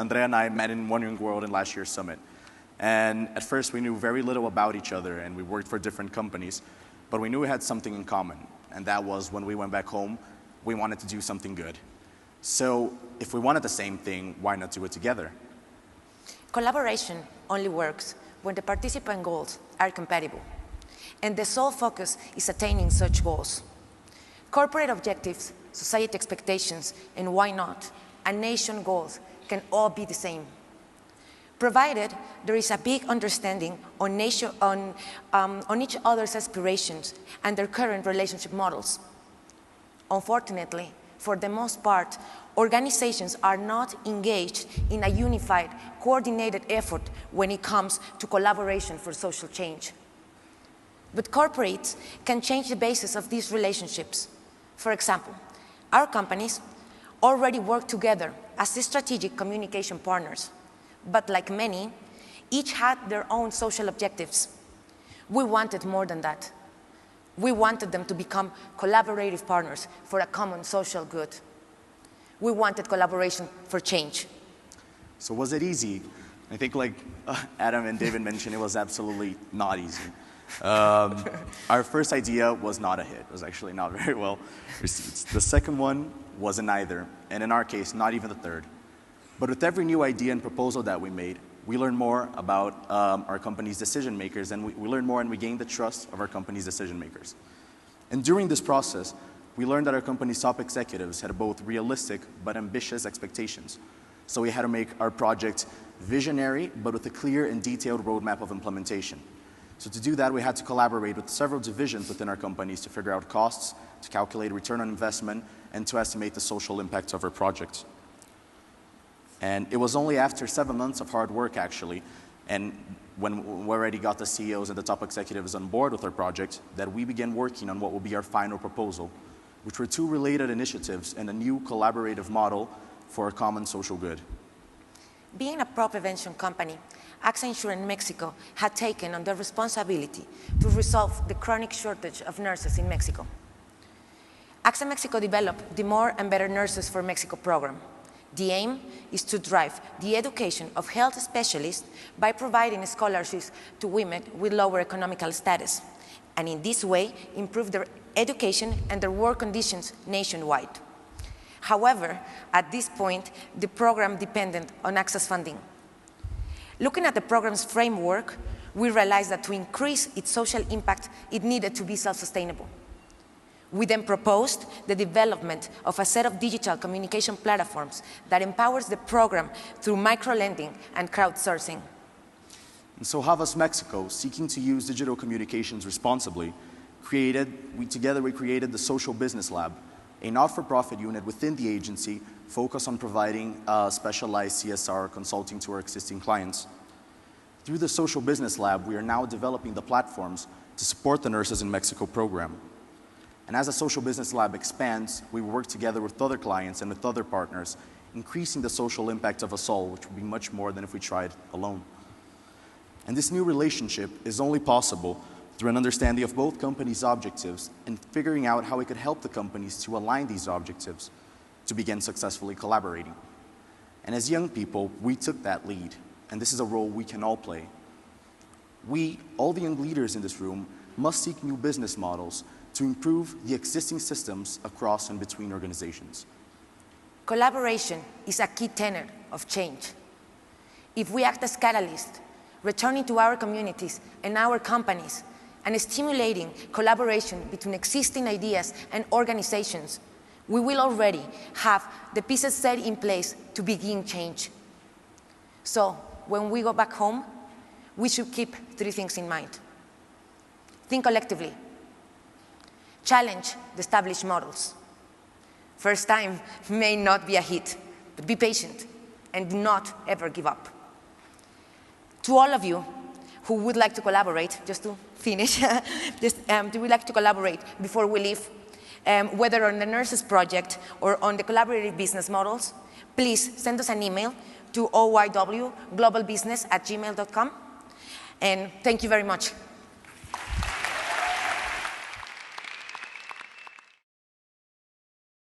Andrea and I met in One Young World in last year's summit. And at first, we knew very little about each other, and we worked for different companies. But we knew we had something in common, and that was when we went back home, we wanted to do something good. So if we wanted the same thing, why not do it together? Collaboration only works when the participant goals are compatible, and the sole focus is attaining such goals. Corporate objectives, society expectations, and why not, a nation goals can all be the same, provided there is a big understanding on each other's aspirations and their current relationship models. Unfortunately, for the most part, organizations are not engaged in a unified, coordinated effort when it comes to collaboration for social change. But corporates can change the basis of these relationships. For example, our companies already work together as strategic communication partners, but like many, each had their own social objectives. We wanted more than that. We wanted them to become collaborative partners for a common social good. We wanted collaboration for change. So was it easy? I think like Adam and David mentioned, it was absolutely not easy. Our first idea was not a hit. It was actually not very well received. The second one wasn't either, and in our case, not even the third. But with every new idea and proposal that we made, we learned more about our company's decision makers, and we learned more and we gained the trust of our company's decision makers. And during this process, we learned that our company's top executives had both realistic but ambitious expectations. So we had to make our project visionary, but with a clear and detailed roadmap of implementation. So to do that, we had to collaborate with several divisions within our companies to figure out costs, to calculate return on investment, and to estimate the social impact of our project. And it was only after 7 months of hard work, actually, and when we already got the CEOs and the top executives on board with our project, that we began working on what will be our final proposal, which were 2 related initiatives and a new collaborative model for a common social good. Being a pro-prevention company, AXA Insurance Mexico had taken on the responsibility to resolve the chronic shortage of nurses in Mexico. AXA Mexico developed the More and Better Nurses for Mexico program. The aim is to drive the education of health specialists by providing scholarships to women with lower economical status, and in this way improve their education and their work conditions nationwide. However, at this point, the program depended on AXA's funding. Looking at the program's framework, we realized that to increase its social impact, it needed to be self-sustainable. We then proposed the development of a set of digital communication platforms that empowers the program through micro-lending and crowdsourcing. And so HAVAS Mexico, seeking to use digital communications responsibly, together we created the Social Business Lab, a not-for-profit unit within the agency focused on providing specialized CSR consulting to our existing clients. Through the Social Business Lab, we are now developing the platforms to support the Nurses in Mexico program. And as the Social Business Lab expands, we work together with other clients and with other partners, increasing the social impact of us all, which would be much more than if we tried alone. And this new relationship is only possible through an understanding of both companies' objectives and figuring out how we could help the companies to align these objectives to begin successfully collaborating. And as young people, we took that lead, and this is a role we can all play. We, all the young leaders in this room, must seek new business models to improve the existing systems across and between organizations. Collaboration is a key tenet of change. If we act as catalysts, returning to our communities and our companies, and stimulating collaboration between existing ideas and organizations, we will already have the pieces set in place to begin change. So, when we go back home, we should keep 3 things in mind. Think collectively. Challenge the established models. First time may not be a hit, but be patient and do not ever give up. To all of you who would like to collaborate, just to finish, do we like to collaborate before we leave, whether on the nurses project or on the collaborative business models, please send us an email to oywglobalbusiness@gmail.com. And thank you very much.